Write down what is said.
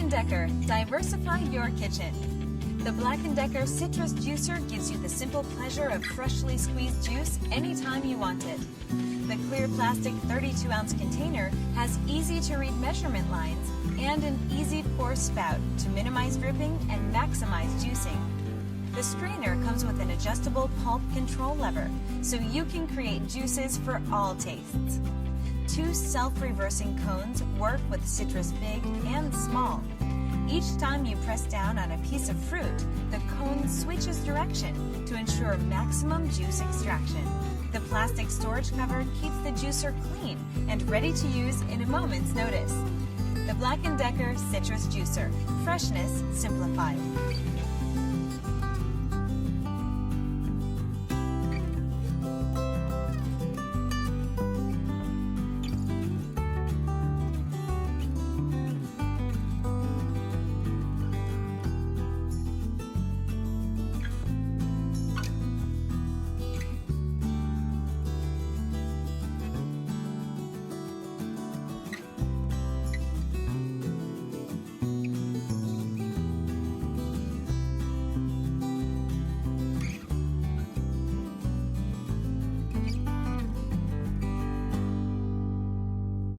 & Decker, diversify your kitchen. The Black & Decker Citrus Juicer gives you the simple pleasure of freshly squeezed juice anytime you want it. The clear plastic 32-ounce container has easy-to-read measurement lines and an easy pour spout to minimize dripping and maximize juicing. The strainer comes with an adjustable pulp control lever, so you can create juices for all tastes. 2 self-reversing cones work with citrus big and small. Each time you press down on a piece of fruit, the cone switches direction to ensure maximum juice extraction. The plastic storage cover keeps the juicer clean and ready to use in a moment's notice. The Black & Decker Citrus Juicer. Freshness simplified.